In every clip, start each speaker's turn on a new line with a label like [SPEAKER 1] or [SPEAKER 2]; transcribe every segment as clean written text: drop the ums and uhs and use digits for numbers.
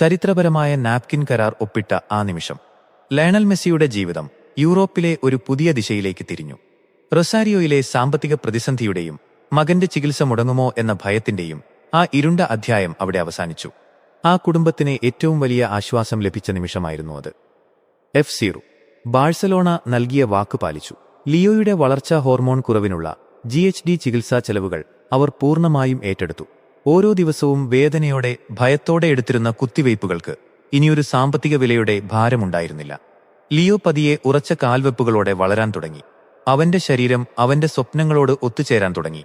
[SPEAKER 1] ചരിത്രപരമായ നാപ്കിൻ കരാർ ഒപ്പിട്ട ആ നിമിഷം ലയണൽ മെസ്സിയുടെ ജീവിതം യൂറോപ്പിലെ ഒരു പുതിയ ദിശയിലേക്ക് തിരിഞ്ഞു. റൊസാരിയോയിലെ സാമ്പത്തിക പ്രതിസന്ധിയുടെയും മകന്റെ ചികിത്സ മുടങ്ങുമോ എന്ന ഭയത്തിന്റെയും ആ ഇരുണ്ട അധ്യായം അവിടെ അവസാനിച്ചു. ആ കുടുംബത്തിന് ഏറ്റവും വലിയ ആശ്വാസം ലഭിച്ച നിമിഷമായിരുന്നു അത്. F0 ബാഴ്സലോണ നൽകിയ വാക്ക് പാലിച്ചു. ലിയോയുടെ വളർച്ചാ ഹോർമോൺ കുറവിനുള്ള GHD ചികിത്സാ ചെലവുകൾ അവർ പൂർണ്ണമായും ഏറ്റെടുത്തു. ഓരോ ദിവസവും വേദനയോടെ ഭയത്തോടെ എടുത്തിരുന്ന കുത്തിവയ്പ്പുകൾക്ക് ഇനിയൊരു സാമ്പത്തിക വിലയുടെ ഭാരമുണ്ടായിരുന്നില്ല. ലിയോ പതിയെ ഉറച്ച കാൽവെപ്പുകളോടെ വളരാൻ തുടങ്ങി. അവന്റെ ശരീരം അവന്റെ സ്വപ്നങ്ങളോട് ഒത്തുചേരാൻ തുടങ്ങി.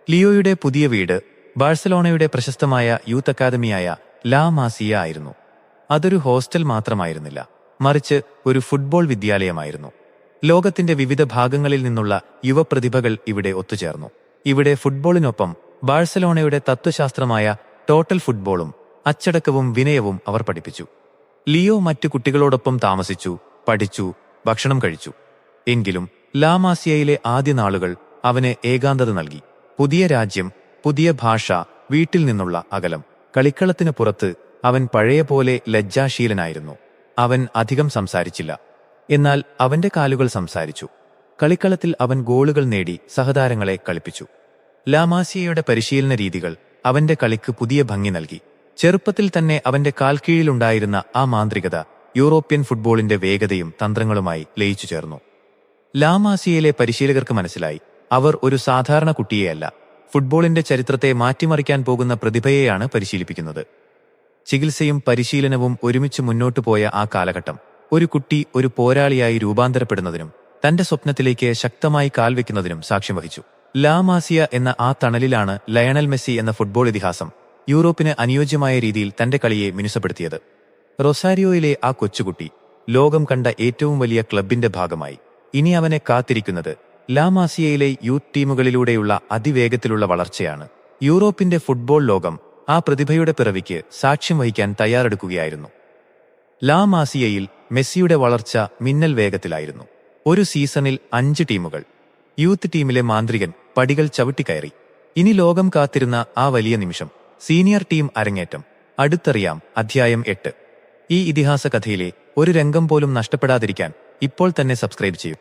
[SPEAKER 1] ലിയോയുടെ പുതിയ വീട് ബാഴ്സലോണയുടെ പ്രശസ്തമായ യൂത്ത് അക്കാദമിയായ ലാ മാസിയ ആയിരുന്നു. അതൊരു ഹോസ്റ്റൽ മാത്രമായിരുന്നില്ല, മറിച്ച് ഒരു ഫുട്ബോൾ വിദ്യാലയമായിരുന്നു. ലോകത്തിന്റെ വിവിധ ഭാഗങ്ങളിൽ നിന്നുള്ള യുവപ്രതിഭകൾ ഇവിടെ ഒത്തുചേർന്നു. ഇവിടെ ഫുട്ബോളിനൊപ്പം ബാഴ്സലോണയുടെ തത്വശാസ്ത്രമായ ടോട്ടൽ ഫുട്ബോളും അച്ചടക്കവും വിനയവും അവർ പഠിപ്പിച്ചു. ലിയോ മറ്റു കുട്ടികളോടൊപ്പം താമസിച്ചു, പഠിച്ചു, ഭക്ഷണം കഴിച്ചു. എങ്കിലും ലാ മാസിയയിലെ ആദ്യ നാളുകൾ അവന് ഏകാന്തത നൽകി. പുതിയ രാജ്യം, പുതിയ ഭാഷ, വീട്ടിൽ നിന്നുള്ള അകലം. കളിക്കളത്തിനു പുറത്ത് അവൻ പഴയ പോലെ ലജ്ജാശീലനായിരുന്നു. അവൻ അധികം സംസാരിച്ചില്ല, എന്നാൽ അവന്റെ കാലുകൾ സംസാരിച്ചു. കളിക്കളത്തിൽ അവൻ ഗോളുകൾ നേടി സഹതാരങ്ങളെ കളിപ്പിച്ചു. ലാ മാസിയയുടെ പരിശീലന രീതികൾ അവന്റെ കളിക്ക് പുതിയ ഭംഗി നൽകി. ചെറുപ്പത്തിൽ തന്നെ അവന്റെ കാൽക്കീഴിലുണ്ടായിരുന്ന ആ മാന്ത്രികത യൂറോപ്യൻ ഫുട്ബോളിന്റെ വേഗതയും തന്ത്രങ്ങളുമായി ലയിച്ചു ചേർന്നു. ലാ മാസിയയിലെ പരിശീലകർക്ക് മനസ്സിലായി, അവർ ഒരു സാധാരണ കുട്ടിയെയല്ല, ഫുട്ബോളിന്റെ ചരിത്രത്തെ മാറ്റിമറിക്കാൻ പോകുന്ന പ്രതിഭയെയാണ് പരിശീലിപ്പിക്കുന്നത്. ചികിത്സയും പരിശീലനവും ഒരുമിച്ച് മുന്നോട്ടു പോയ ആ കാലഘട്ടം ഒരു കുട്ടി ഒരു പോരാളിയായി രൂപാന്തരപ്പെടുന്നതിനും തന്റെ സ്വപ്നത്തിലേക്ക് ശക്തമായി കാൽവെക്കുന്നതിനും സാക്ഷ്യം വഹിച്ചു. ലാ മാസിയ എന്ന ആ തണലിലാണ് ലയണൽ മെസ്സി എന്ന ഫുട്ബോൾ ഇതിഹാസം യൂറോപ്പിന് അനുയോജ്യമായ രീതിയിൽ തന്റെ കളിയെ മിനുസപ്പെടുത്തിയത്. റൊസാരിയോയിലെ ആ കൊച്ചുകുട്ടി ലോകം കണ്ട ഏറ്റവും വലിയ ക്ലബിന്റെ ഭാഗമായി. ഇനി അവനെ കാത്തിരിക്കുന്നത് ലാ മാസിയയിലെ യൂത്ത് ടീമുകളിലൂടെയുള്ള അതിവേഗത്തിലുള്ള വളർച്ചയാണ്. യൂറോപ്പിന്റെ ഫുട്ബോൾ ലോകം ആ പ്രതിഭയുടെ പിറവിക്ക് സാക്ഷ്യം വഹിക്കാൻ തയ്യാറെടുക്കുകയായിരുന്നു. ലാ മാസിയയിൽ മെസ്സിയുടെ വളർച്ച മിന്നൽ വേഗത്തിലായിരുന്നു. ഒരു സീസണിൽ 5 ടീമുകൾ. യൂത്ത് ടീമിലെ മാന്ത്രികൻ പടികൾ ചവിട്ടിക്കയറി. ഇനി ലോകം കാത്തിരുന്ന ആ വലിയ നിമിഷം, സീനിയർ ടീം അരങ്ങേറ്റം. അടുത്തറിയാം അധ്യായം 8. ഈ ഇതിഹാസ കഥയിലെ ഒരു രംഗം പോലും നഷ്ടപ്പെടാതിരിക്കാൻ ഇപ്പോൾ തന്നെ സബ്സ്ക്രൈബ് ചെയ്യൂ.